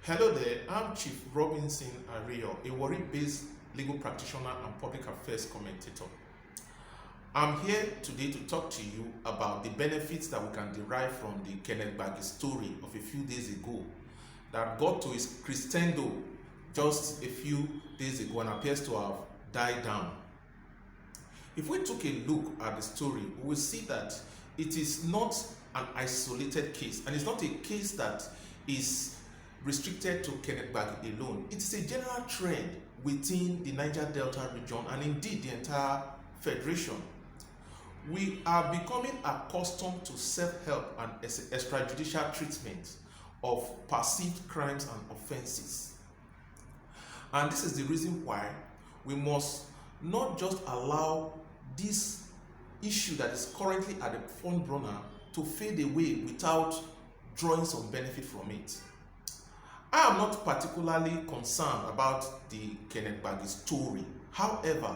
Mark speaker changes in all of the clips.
Speaker 1: Hello there, I'm Chief Robinson Ario, a Warri-based legal practitioner and public affairs commentator. I'm here today to talk to you about the benefits that we can derive from the Gbagi story of a few days ago that got to its crescendo just a few days ago and appears to have died down. If we took a look at the story, we will see that it is not an isolated case, and it's not a case that is restricted to Gbagi alone. It is a general trend within the Niger Delta region and indeed the entire federation. We are becoming accustomed to self-help and extrajudicial treatment of perceived crimes and offenses. And this is the reason why we must not just allow this issue that is currently at the front burner to fade away without drawing some benefit from it. I am not particularly concerned about the Gbagi story. However,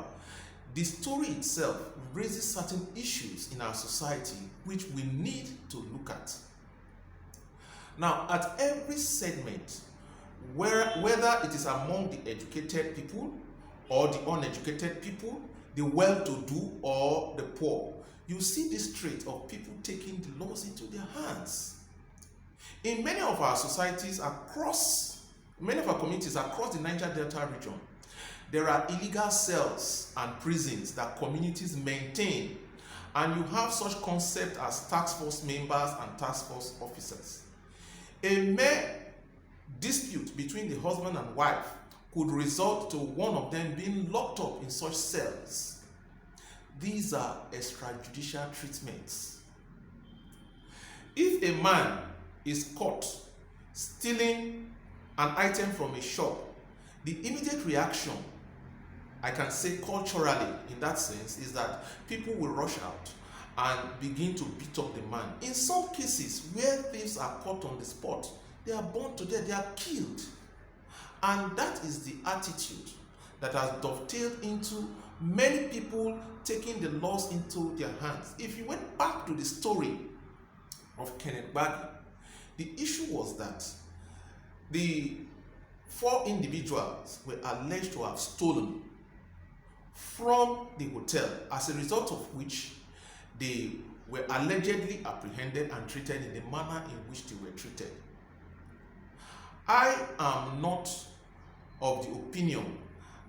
Speaker 1: the story itself raises certain issues in our society which we need to look at. Now, at every segment, whether it is among the educated people or the uneducated people, the well-to-do or the poor, you see this trait of people taking the laws into their hands. In many of our societies many of our communities across the Niger Delta region, there are illegal cells and prisons that communities maintain, and you have such concepts as task force members and task force officers. A mere dispute between the husband and wife could result to one of them being locked up in such cells. These are extrajudicial treatments. If a man is caught stealing an item from a shop, the immediate reaction, I can say culturally in that sense, is that people will rush out and begin to beat up the man. In some cases where thieves are caught on the spot, they are burned to death, they are killed. And that is the attitude that has dovetailed into many people taking the laws into their hands. If you went back to the story of Gbagi, the issue was that the 4 individuals were alleged to have stolen from the hotel, as a result of which they were allegedly apprehended and treated in the manner in which they were treated. I am not of the opinion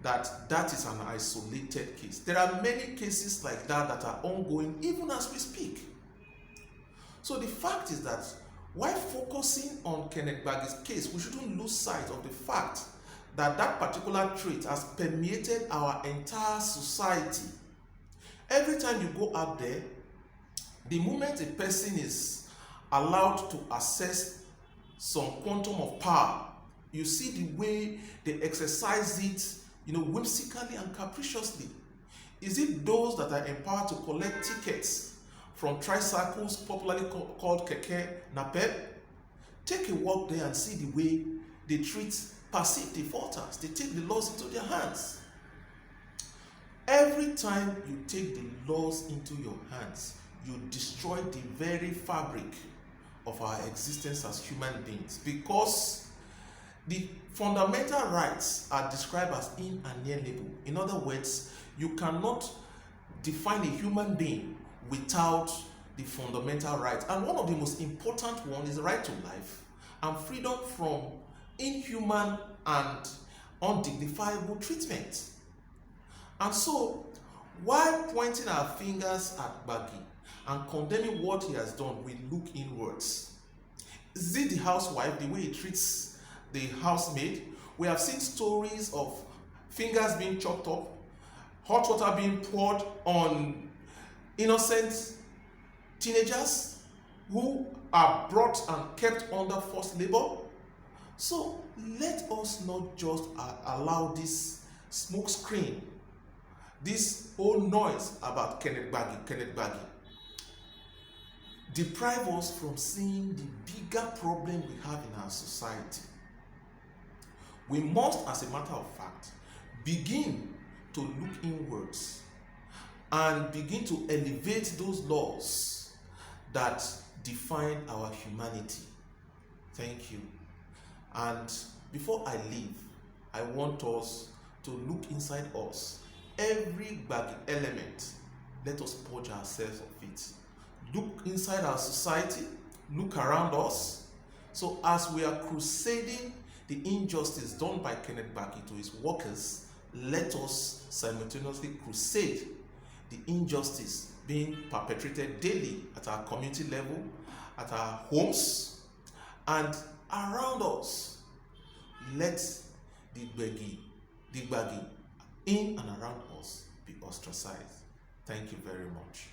Speaker 1: that that is an isolated case. There are many cases like that are ongoing even as we speak. So the fact is that while focusing on Gbagis case, we shouldn't lose sight of the fact that that particular trait has permeated our entire society. Every time you go out there, the moment a person is allowed to access some quantum of power, you see the way they exercise it, whimsically and capriciously. Is it those that are empowered to collect tickets from tricycles, popularly called keke napep? Take a walk there and see the way they treat perceived defaulters. They take the laws into their hands. Every time you take the laws into your hands, you destroy the very fabric of our existence as human beings, because the fundamental rights are described as inalienable. In other words, you cannot define a human being without the fundamental rights. And one of the most important ones is the right to life and freedom from inhuman and undignifiable treatment. And so, while pointing our fingers at Gbagi and condemning what he has done, we look inwards. Is it the housewife, the way he treats the housemaid? We have seen stories of fingers being chopped up, hot water being poured on innocent teenagers who are brought and kept under forced labor. So let us not just allow this smoke screen, this whole noise about Gbagi, deprive us from seeing the bigger problem we have in our society. We must, as a matter of fact, begin to look inwards and begin to elevate those laws that define our humanity. Thank you. And before I leave, I want us to look inside us. Every Gbagi element, let us purge ourselves of it. Look inside our society, look around us. So as we are crusading the injustice done by Kenneth Gbagi to his workers, let us simultaneously crusade the injustice being perpetrated daily at our community level, at our homes, and around us. Let the Gbagi in and around us be ostracized. Thank you very much.